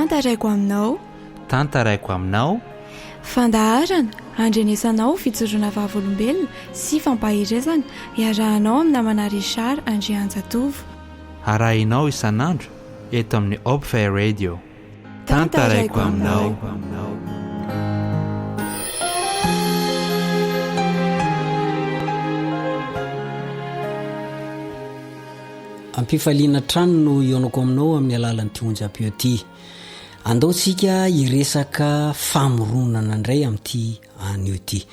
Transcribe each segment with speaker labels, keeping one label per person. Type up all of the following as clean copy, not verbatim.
Speaker 1: tantaraiko aminao.
Speaker 2: Tantaraiko aminao.
Speaker 1: Fandaharana andrenesanao fitsoroana vavolombelona sy fampahirezana iarahanao amin'ny namana Richard Andrianjatovo.
Speaker 2: Arahinao isan'andro eto amin'ny Hope Fair Radio. Tantaraiko aminao.
Speaker 3: Ampifaliana trano no ionako aminao amin'ny alalan'ny tionjam-peo ty. Andaotsika iresaka famoronana indray amin'ity anio ty.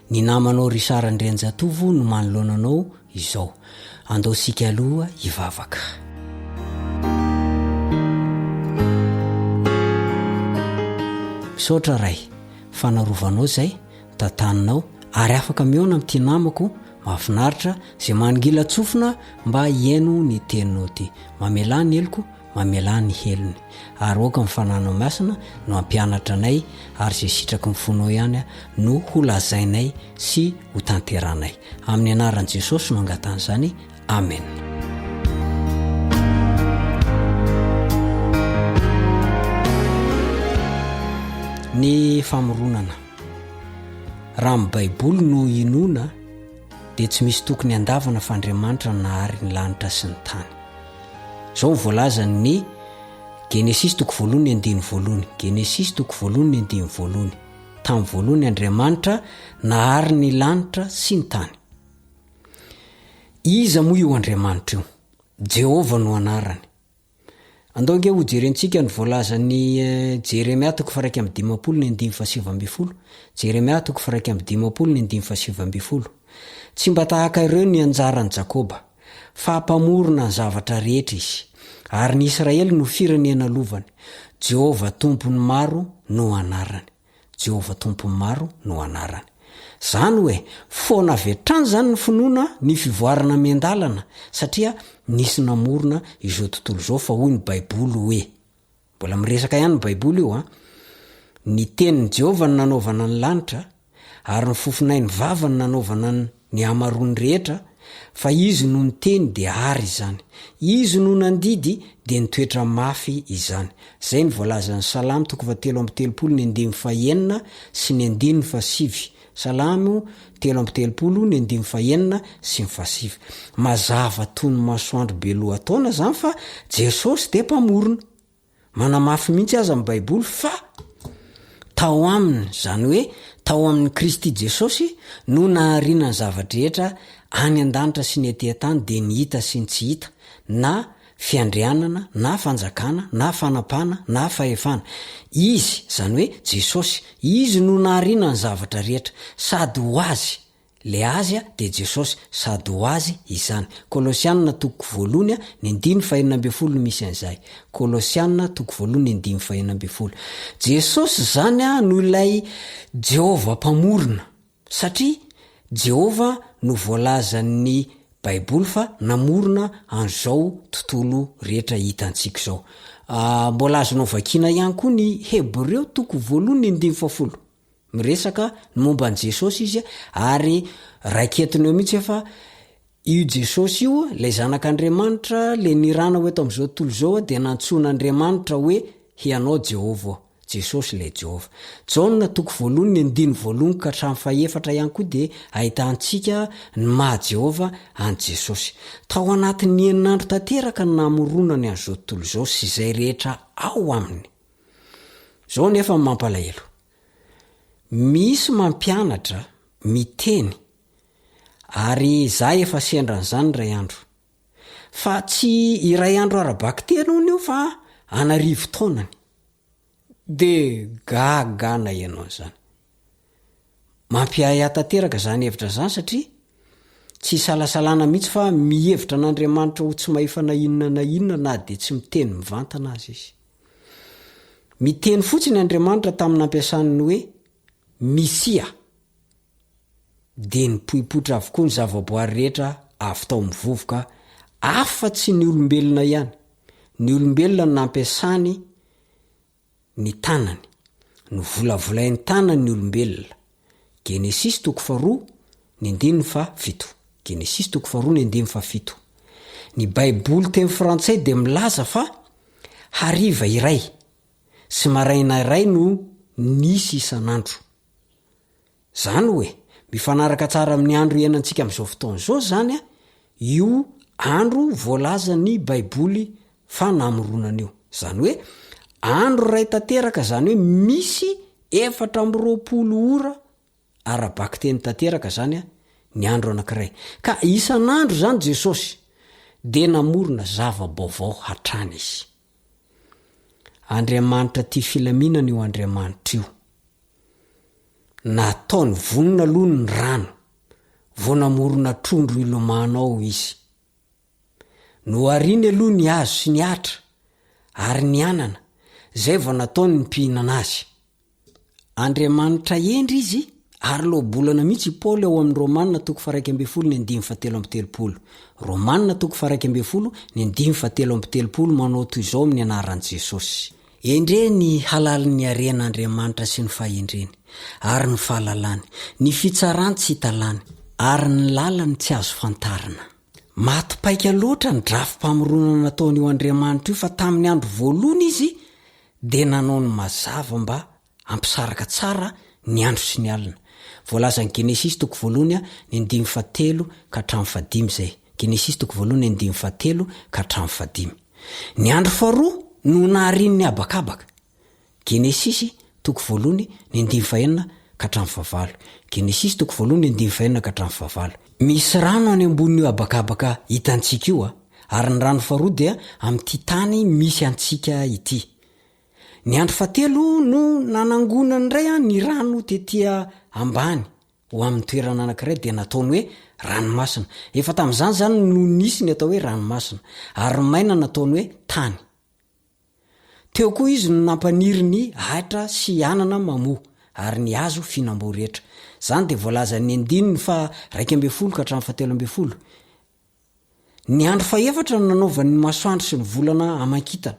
Speaker 3: Ny namanao Richard Andrianjatovo no manoloananao izao. Andaotsika aloha hivavaka. Misaotra ray, fanarovanao zay, tantaninao, ary afaka miona amin'ity namako. Mahafinaritra zay maningila tsofina mba hiaino ny teninao ty. Mamelà ny heloko, mamelà ny helony. Ary oka mifananao masina no ampianatra anay, ary zay sitraky mifonao ihany no ho lazainay sy ho tanteranay. Amin'ny anaran'i Jesosy no angatan'izany. Amen. Ny famoronana. Raha amin'ny Baiboly no inona dia tsy misy tokony andavana fa Andriamanitra nahary ny lanitra sy ny tany. Izao voalaza ny Genesis toko voalohany andiny voalohany. Genesis toko voalohany andiny voalohany. Tamin'ny voalohany Andriamanitra nahary ny lanitra sy ny tany. Iza moa io Andriamanitra io? Jehova no anarany. Andao ho jerentsika ny voalaza ny Jeremia toko 1:17. Jeremia toko 1:17. Tsy mba tahaka ireo ny anjaran'i Jakoba, fa hampamorona ny zavatra rehetra izy, ary ny Israely no firenena lovany. Jehova tompony maro no anarany. Jehova tompony maro no anarany. Zany hoe foana vetrany zany ny finoana ny fivoarana miandalana, satria nisy namorona izao tontolo izao. Fa hoy ny Baiboly hoe, mbola miresaka ihany ny Baiboly io ny tenin'ny Jehova ny nanaovana ny lanitra, ary ny fofonay ny vava ny nanaovana ny amarony rehetra. Fa izy no ny teny dia ary izany, izy no nandidy dia nitoetra mafy izany. Zay ny voalazan'ny Salamo toko 7:30 sy ny 7. Salamo 7:30 sy 7. Mazava toy ny masoandro be lohataona zany fa Jesosy dia mpamorona. Manamafy mihitsy aza amin'ny Baiboly fa tao aminy, zany hoe tao amin'ny Kristy Jesosy no nahariana ny zavatra rehetra any an-danitra sy ny etỳ tany, dia ny hita sy ny tsy hita, na fiandrianana, na fanjakana, na fanapana, na fahefana. Izy, zany hoe Jesosy, izy no nahariana ny zavatra rehetra, sady ho azy le azy dia Jesosy, sady ho azy izany. Kolosianina toko voalohany ny 2:4 misy an'izay. Kolosianina toko voalohany ny 2:4. Jesosy zany no ilay Jehova mpamorona, satria Jehova no voalazan'ny Baiboly fa namorona an'izao tontolo rehetra hitantsika izao. Mbola azonao vakiana ihany koa ny Hebreo toko voalohany ny 10. Miresaka momba an' Jesosy izy, ary raiketiny eo mihitsy fa io Jesosy io, lay zanak'Andriamanitra, le nirana hoe eto amin'izao tontolo izao dia nantsoin'Andriamanitra hoe hianao Jehova. Jesosy le Jehova. Jaona toko voalohany ny 9 ka hatramin'ny 4 ihany koa dia ahitantsika ny maha Jehova an' Jesosy. Tao anatin'ny herinandro tanteraka ny namoronany an'izao tontolo izao sy izay rehetra ao aminy. Zao nefa mampalahelo. Misy mampianatra, miteny, ary za efa sendran'izany ray andro. Fa tsy iray andro arabaky teny io fa anarivo taonany. De gagana ianao zany. Mampiaya tanteraka zany hevitra zany, satria tsy salasalana mihitsy fa mihevitra n'Andriamanitra ho tsy mahefa na inona na dia tsy miteny mivantana azy izy. Miteny fotsiny Andriamanitra tamin'ny ampiasany hoe Misia, dia nipoipoitra avokoa ny zavaboary rehetra avy tao mivovoka, afa-tsy ny olombelona ihany. Ny olombelona no nampiasany ny tanany, no volavolain'ny tanany ny olombelona. Genesis toko 4:7. Genesis toko 4:7. Ny Baiboly teny frantsay dia milaza fa hariva iray sy maraina iray no nisy isan'andro. Zany hoe mifanaraka tsara amin'ny andro iainantsika amin'izao fotoana izao zany a, io andro voalaza ny baiboly fa namoronana io. Zany hoe andro ray tanteraka, zany hoe misy 420 ora arabaky teny tanteraka zany a ny andro anankiray. Ka isan'andro zany Jesosy de namorona zava-baovao hatrany izy. Andriamanitra tia filaminana io Andriamanitra io. Nataony vonona aloha ny rano, vo namorona trondro ilomanao izy. Noariny aloha ny hazo sy ny atra, ary ny anana, zay vo nataony ny mpihinana azy. Andriamanitra endry izy, ary lobolana mihitsy Paoly ao amin'ny Romanina 1:17. Romanina 1:17 manao toy izao amin'ny anaran'i Jesosy. Endre ny halalin'ny aren'Andriamanitra sy ny fahendreny, ary ny fahalalany, ny fitsarany tsy hitalany, ary ny lalany tsy azo fantarina. Matipaika loatra ny drafim-pamoronana nataon'io Andriamanitra io, fa tamin'ny andro voalohany izy de nanao ny mazava mba ampisaraka tsara ny andro sy ny alina. Voalaza ny Genesis 1:1-7 ka hatramin'ny 5 zay. Genesis 1:1-7 ka hatramin'ny 5. Ny andro faharoa no naharin'ny abakabaka. Genesis 1:1-4 ka hatramin'ny 9. Genesis 1:1-4 ka hatramin'ny 9. Misy rano any ambonin'io abakabaka hitantsika io a, ary ny rano faharoa dia amin'ity tany misy antsika ity. Ny andro fahatelo no nanangonany ray ny rano tetia ambany ho amin'ny toerana anankiray de nataony hoe ranomasina. Efa tamin'izany zany no nisy ny atao hoe ranomasina, ary maina nataony hoe tany. Teo koa izy no nampaniry ny ahitra sy anana mamoa, ary ny hazo fihinam-boa rehetra. Zany de voalaza ny 2:12 ka hatramin'ny 17. Ny andro faefatra no nanaovan'ny masoandro sy ny volana amankitana.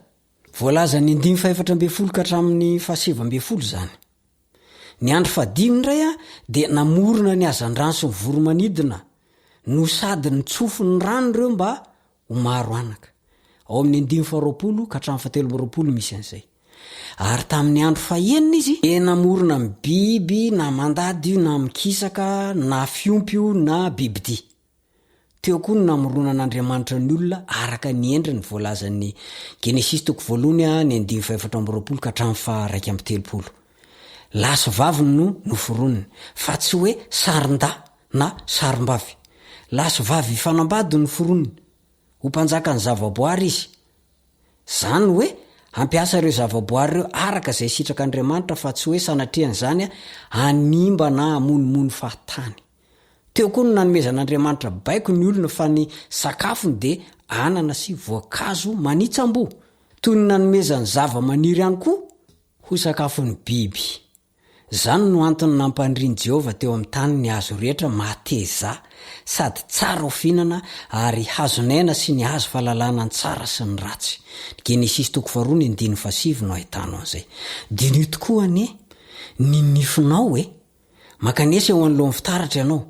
Speaker 3: Voalaza ny 4:12 ka hatramin'ny 17 zany. Ny andro fahadimy ndray a de namorona ny hazandrano sy ny voromanidina, no sady ny tsofin'ny rano reo mba ho maro anaka. Ao amin'ny 5:20 ka hatramin'ny 17 misy an'izay. Ary tamin'ny andro fahenina izy de namorona ny biby, na mandady io, na mikisaka, na fiompy io, na bibidia. Teo koa no namoronan'Andriamanitra ny olona araka ny endriny, voalazan'ny Genesis 1:1-4 ka hatramin'ny 1:30. Laso vaviny no noforoniny, fa tsy hoe sarin-da na sarim-bavy. Laso vavy fanambady no foroniny, ho mpanjaka ny zavaboary izy. Zany hoe ampiasa ireo zavaboary ireo araka izay sitrak'Andriamanitra, fa tsy hoe sanatrian'izany hanimba na hamonomono fahatany. Teo koa no nanomezan'Andriamanitra baiko ny olona fa ny sakafony de anana sy voankazo manitsambo, toy ny nanomezany zava-maniry ihany koa ho sakafon'ny biby. Zany no antony nampandriany Jehova teo amin'ny tany ny hazo rehetra mateza, sady tsara ho fihinana, ary hazonaina sy ny hazo fahalalana ny tsara sy ny ratsy. Genesis 2:2-7 no ahitano an'izay. Dino tokoa ny nifinao makanesa eo an'lohan'ny fitaratra ianao,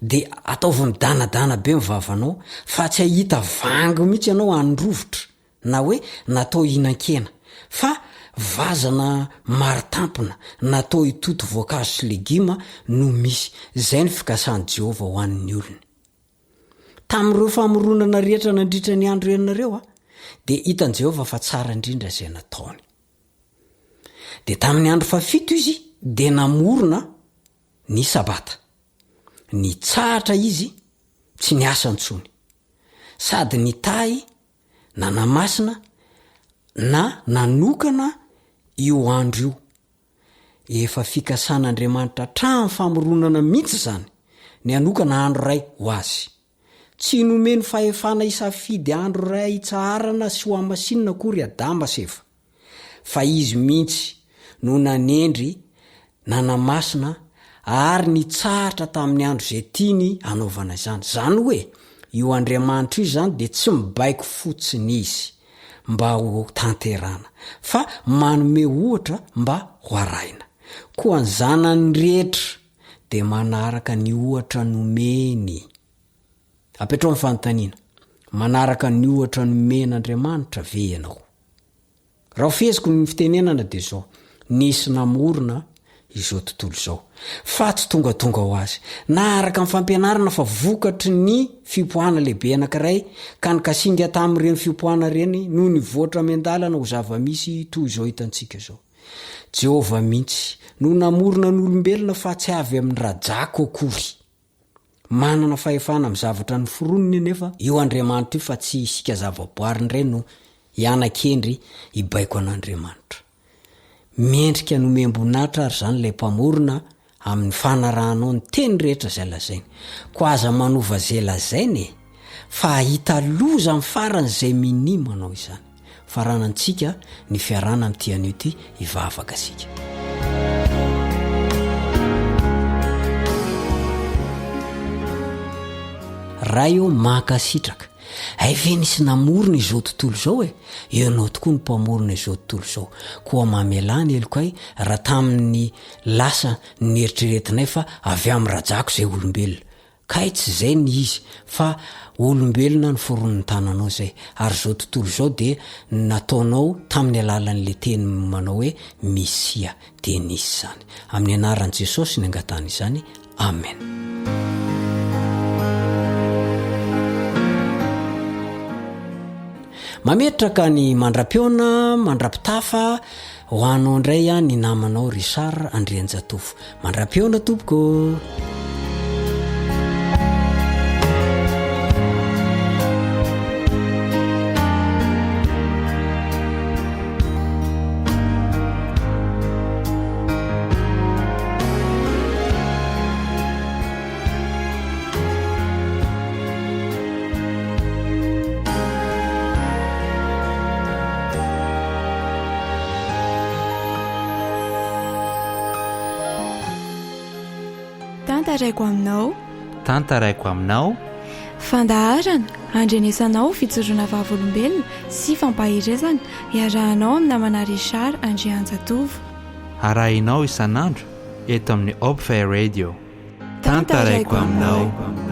Speaker 3: de ataoviny danadana be mivavanao, fa tsy ahita vango mihitsy ianao androvotra, na hoe natao hinan-kena, fa vazana maritampina natao hitoto voankazo sy legioma no misy. Zay ny fikasan'i Jehova ho an'ny olona. Tamin'ireo famoronana rehetra nandritra ny andro ianareo de hitan'i Jehova fa tsara indrindra izay nataony. De tamin'ny andro fafito izy de namorona ny sabata. Ny tsahatra izy tsy niasa intsony, sady ny tay nanamasina na nanokana io andro io. Efa fikasan'Andriamanitra hatramin'ny famoronana mihitsy zany ny anokana andro ray ho azy. Tsy nomeny fahefana isafidy andro ray itsaharana sy ho amasinina akory Adama sefa, fa izy mihitsy no nanendry, nanamasina, ary ny tsahatra tamin'ny andro zay tiany anaovana izany. Zany hoe io Andriamanitra io zany de tsy mibaiko fotsiny izy mba ho tanterana, fa manome ohatra mba ho arahina. Koa ny zanany rehetra de manaraka ny ohatra nomeny. Apetrao amin'ny fanontaniana, manaraka ny ohatra nomen'Andriamanitra ve ianao? raha ofeziko ny fitenenana dia zao nisy namorona izao tontolo izao fa tsy tongadonga ho azy na araka ny fampianarana fa vokatry ny fipoahana lehibe anankiray ka nikasinga tamin'ireny fipoahana reny noho ny voatra miandalana ho zava-misy toy izao hitantsika zao. Jehovah mihitsy no namorona n'olombelona fa tsy avy amin'ny rajako akory. Manana fahefana amin'ny zavatra ny foronony nefa io Andriamanitra io fa tsy isika zavaboariny ireny no hianan-kendry hibaiko an'Andriamanitra. Miendrika no membonatra ary zany ilay mpamorona amin'ny fanarahanao ny teny rehetra izay lazainy. Ko aza manova izay lazainy fa hita loza amin'ny farany izay minimanao izany. Faranantsika ny fiarana amin'ity anio ity hivavaka sika. Raha io mankasitraka ve nisy namorona izao tontolo izao ianao tokoa ny mpamorona izao tontolo izao koa mamelany eloko raha tamin'ny lasa ny eritreretinay fa avy amin'ny rajako izay olombelona kay tsy izay ny izy fa olombelona ny foron'ny tananao zay ary zao tontolo izao dia nataonao tamin'ny alalan'le teny manao hoe Mesia dia nisy zany amin'ny anaran'i Jesosy ny angatana izany. Amen. Mametraka ny mandra-piona mandra-pitafa ho anao indray ny namanao Richard Andrianjatovo. Mandra-piona tompoko.
Speaker 2: Tantaraiko aminao
Speaker 1: fandaharana andrenesanao fitsoroana vavolombelona sy fampahirezana iarahanao amin'ny namana Richard Andrianjatovo.
Speaker 2: Arahinao isanandro eto amin'ny Hope Radio. Tantaraiko aminao.